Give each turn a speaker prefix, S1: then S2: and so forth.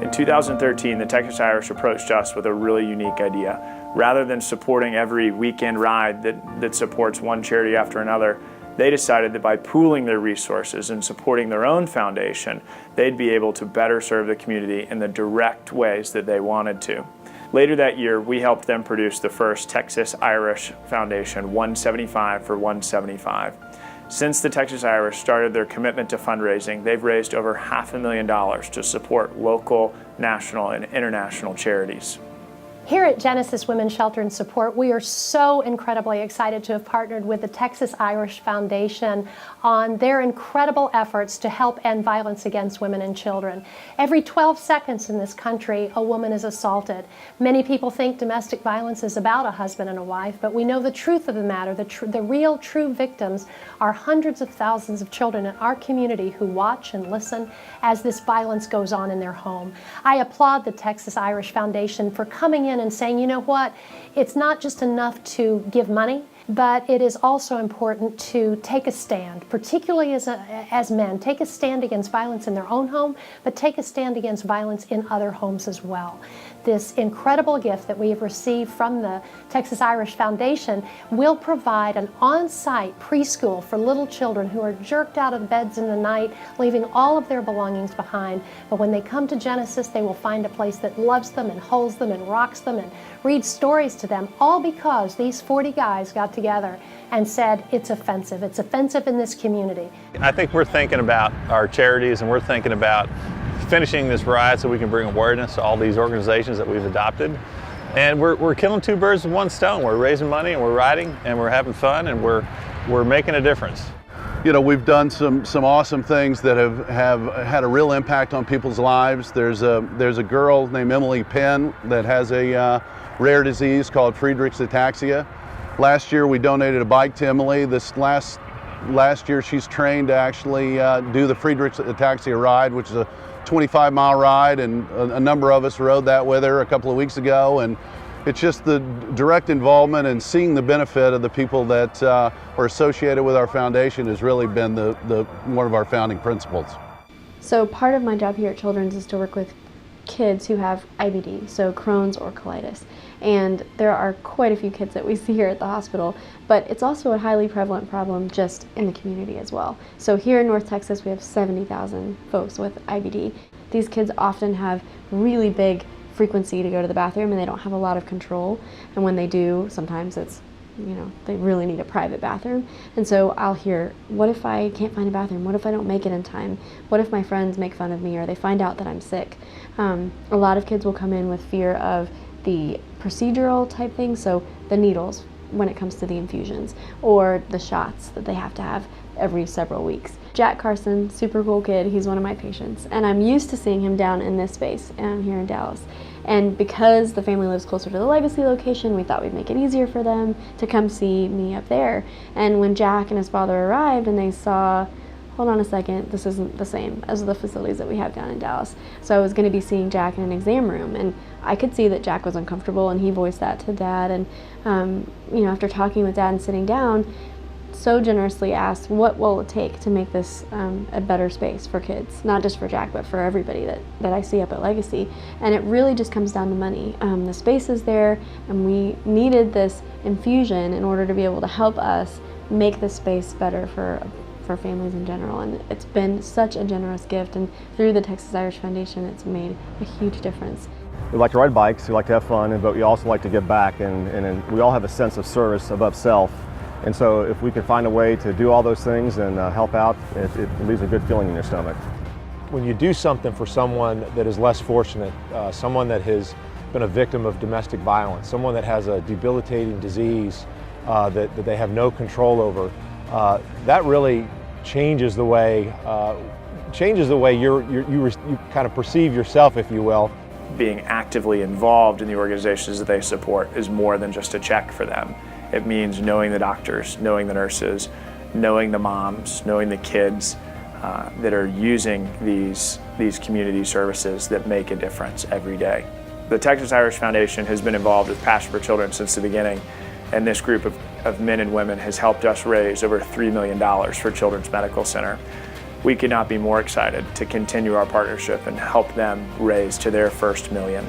S1: In 2013, the Texas Irish approached us with a really unique idea. Rather than supporting every weekend ride that supports one charity after another, they decided that by pooling their resources and supporting their own foundation, they'd be able to better serve the community in the direct ways that they wanted to. Later that year, we helped them produce the first Texas Irish Foundation 175 for 175. Since the Texas Irish started their commitment to fundraising, they've raised over $500,000 to support local, national, and international charities.
S2: Here at Genesis Women's Shelter and Support, we are so incredibly excited to have partnered with the Texas Irish Foundation on their incredible efforts to help end violence against women and children. Every 12 seconds in this country, a woman is assaulted. Many people think domestic violence is about a husband and a wife, but we know the truth of the matter. The real, true victims are hundreds of thousands of children in our community who watch and listen as this violence goes on in their home. I applaud the Texas Irish Foundation for coming in and saying, you know what, it's not just enough to give money, but it is also important to take a stand, particularly as men. Take a stand against violence in their own home, but take a stand against violence in other homes as well. This incredible gift that we have received from the Texas Irish Foundation will provide an on-site preschool for little children who are jerked out of beds in the night, leaving all of their belongings behind. But when they come to Genesis, they will find a place that loves them and holds them and rocks them and reads stories to them, all because these 40 guys got together and said, it's offensive. It's offensive in this community.
S3: I think we're thinking about our charities, and we're thinking about finishing this ride so we can bring awareness to all these organizations that we've adopted. And we're killing two birds with one stone. We're raising money, and we're riding, and we're having fun, and we're making a difference.
S4: You know, we've done some awesome things that have had a real impact on people's lives. There's a girl named Emily Penn that has a rare disease called Friedreich's ataxia. Last year we donated a bike to Emily. This last year she's trained to actually do the Friedreich's ataxia ride, which is a 25-mile ride, and a number of us rode that with her a couple of weeks ago. And it's just the direct involvement and seeing the benefit of the people that are associated with our foundation has really been one of our founding principles.
S5: So part of my job here at Children's is to work with kids who have IBD, so Crohn's or colitis. And there are quite a few kids that we see here at the hospital, but it's also a highly prevalent problem just in the community as well. So here in North Texas, we have 70,000 folks with IBD. These kids often have really big frequency to go to the bathroom, and they don't have a lot of control. And when they do, sometimes it's, you know, they really need a private bathroom. And so I'll hear, what if I can't find a bathroom? What if I don't make it in time? What if my friends make fun of me, or they find out that I'm sick? A lot of kids will come in with fear of the procedural type things, so the needles when it comes to the infusions, or the shots that they have to have every several weeks. Jack Carson, super cool kid, he's one of my patients, and I'm used to seeing him down in this space here in Dallas. And because the family lives closer to the Legacy location, we thought we'd make it easier for them to come see me up there. And when Jack and his father arrived and they saw, hold on a second, this isn't the same as the facilities that we have down in Dallas. So I was going to be seeing Jack in an exam room, and I could see that Jack was uncomfortable, and he voiced that to Dad. And you know, after talking with Dad and sitting down, so generously asked, what will it take to make this a better space for kids, not just for Jack, but for everybody that I see up at Legacy. And it really just comes down to money. The space is there, and we needed this infusion in order to be able to help us make this space better for families in general. And it's been such a generous gift, and through the Texas Irish Foundation, it's made a huge difference.
S6: We like to ride bikes, we like to have fun, but we also like to give back, and we all have a sense of service above self. And so if we can find a way to do all those things and help out, it leaves a good feeling in your stomach.
S7: When you do something for someone that is less fortunate, someone that has been a victim of domestic violence, someone that has a debilitating disease that they have no control over, that really changes the way you kind of perceive yourself, if you will.
S1: Being actively involved in the organizations that they support is more than just a check for them. It means knowing the doctors, knowing the nurses, knowing the moms, knowing the kids that are using these community services that make a difference every day. The Texas Irish Foundation has been involved with Passion for Children since the beginning, and this group of men and women has helped us raise over $3 million for Children's Medical Center. we could not be more excited to continue our partnership and help them raise to their first million.